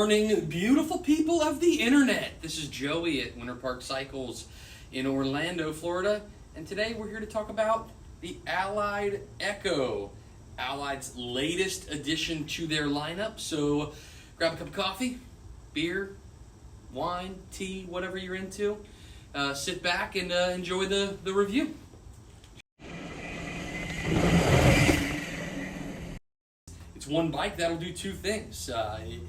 morning, beautiful people of the internet. This is Joey at Winter Park Cycles in Orlando, Florida, and today we're here to talk about the Allied Echo, Allied's latest addition to their lineup. So grab a cup of coffee, beer, wine, tea, whatever you're into. Sit back and enjoy the review. One bike that'll do two things.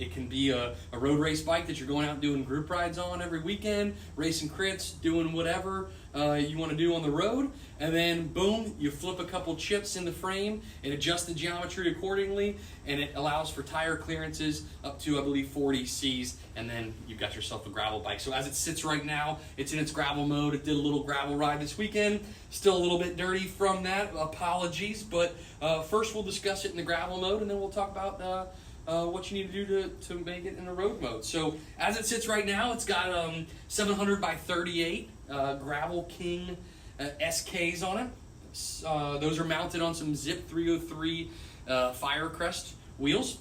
It can be a road race bike that you're going out doing group rides on every weekend, racing crits, doing whatever you want to do on the road, and then boom, you flip a couple chips in the frame and adjust the geometry accordingly, and it allows for tire clearances up to, I believe, 40 Cs, and then you've got yourself a gravel bike. So as it sits right now, it's in its gravel mode. It did a little gravel ride this weekend. Still a little bit dirty from that, apologies, but first we'll discuss it in the gravel mode, and then we'll talk about what you need to do to make it in a road mode. So as it sits right now, it's got 700 by 38 Gravel King SKs on it. Those are mounted on some Zip 303 Firecrest wheels.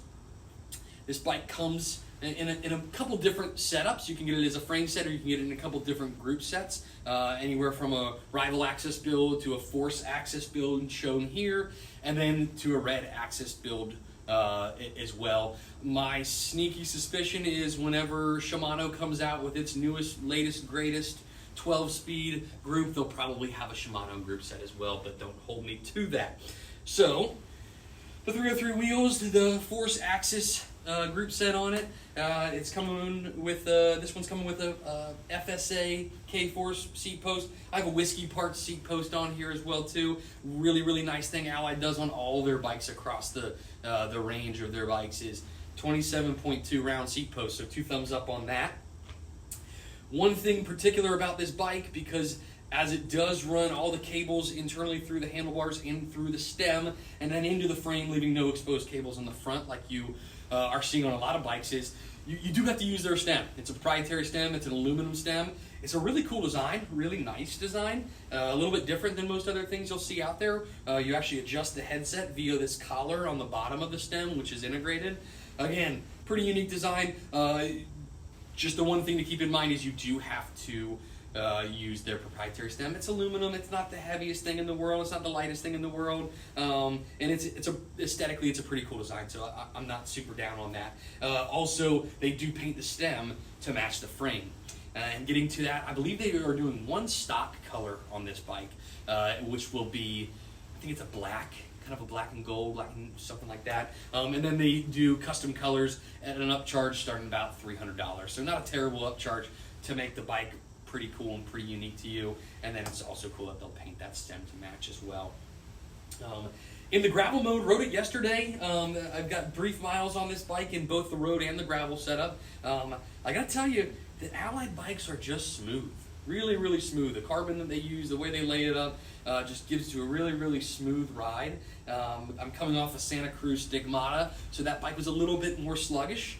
This bike comes in a couple different setups. You can get it as a frame set, or you can get it in a couple different group sets. Anywhere from a rival axis build to a force axis build shown here, and then to a red axis build as well. My sneaky suspicion is whenever Shimano comes out with its newest, latest, greatest 12-speed group, they'll probably have a Shimano group set as well, but don't hold me to that. So, the 303 wheels, the force axis group set on it. It's coming with this one's coming with a FSA K-Force seat post. I have a Whiskey Parts seat post on here as well too. Really nice thing Allied does on all their bikes across the range of their bikes is 27.2 round seat post. So 2 thumbs up on that. One thing particular about this bike, because as it does run all the cables internally through the handlebars, in through the stem, and then into the frame, leaving no exposed cables on the front like you are seeing on a lot of bikes, is you do have to use their stem. It's a proprietary stem. It's an aluminum stem. It's a really cool design, really nice design, a little bit different than most other things you'll see out there. You actually adjust the headset via this collar on the bottom of the stem, which is integrated. Again, pretty unique design. Just the one thing to keep in mind is you do have to use their proprietary stem. It's aluminum. It's not the heaviest thing in the world. It's not the lightest thing in the world. And aesthetically, it's a pretty cool design. So I'm not super down on that. Also, they do paint the stem to match the frame. And getting to that, I believe they are doing one stock color on this bike, which will be, I think it's a black, kind of a black and gold, black and something like that. And then they do custom colors at an upcharge starting about $300. So not a terrible upcharge to make the bike pretty cool and pretty unique to you. And then it's also cool that they'll paint that stem to match as well. In the gravel mode, rode it yesterday. I've got brief miles on this bike in both the road and the gravel setup. I gotta tell you, the Allied bikes are just smooth. Really smooth. The carbon that they use, the way they lay it up, just gives you a really smooth ride. I'm coming off a Santa Cruz Stigmata, so that bike was a little bit more sluggish.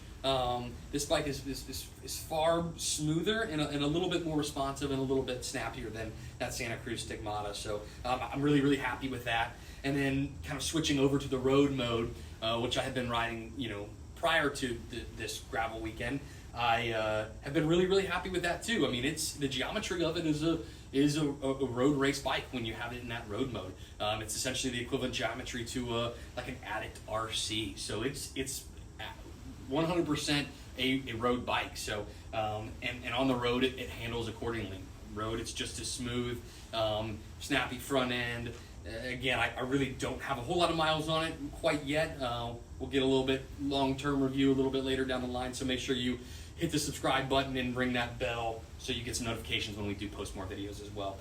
This bike is far smoother and a little bit more responsive and a little bit snappier than that Santa Cruz Stigmata. So I'm really happy with that. And then kind of switching over to the road mode, which I had been riding, prior to this gravel weekend. I have been really happy with that too. I mean, it's the geometry of it is a road race bike when you have it in that road mode. It's essentially the equivalent geometry to like an Addict RC. So it's 100% a road bike. So and on the road it handles accordingly. Road, it's just as smooth, snappy front end. Again, I really don't have a whole lot of miles on it quite yet. We'll get a little bit long-term review a little bit later down the line, so make sure you hit the subscribe button and ring that bell so you get some notifications when we do post more videos as well.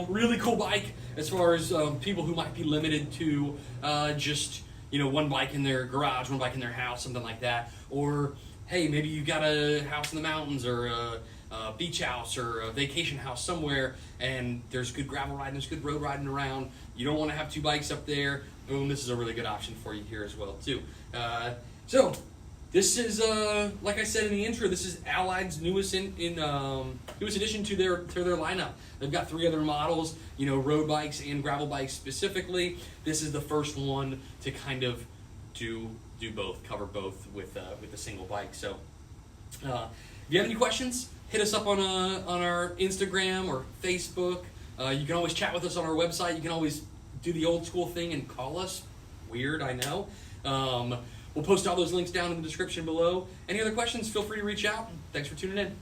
Really cool bike as far as people who might be limited to just one bike in their garage, one bike in their house, something like that. Or, hey, maybe you've got a house in the mountains or a beach house or a vacation house somewhere, and there's good gravel riding, there's good road riding around. You don't want to have 2 bikes up there. Boom, this is a really good option for you here as well too. So this is, like I said in the intro, this is Allied's newest addition to their lineup. They've got 3 other models, road bikes and gravel bikes specifically. This is the first one to kind of do do both, cover both with a single bike. So if you have any questions, hit us up on our Instagram or Facebook. You can always chat with us on our website. You can always do the old school thing and call us. Weird, I know. We'll post all those links down in the description below. Any other questions, feel free to reach out. Thanks for tuning in.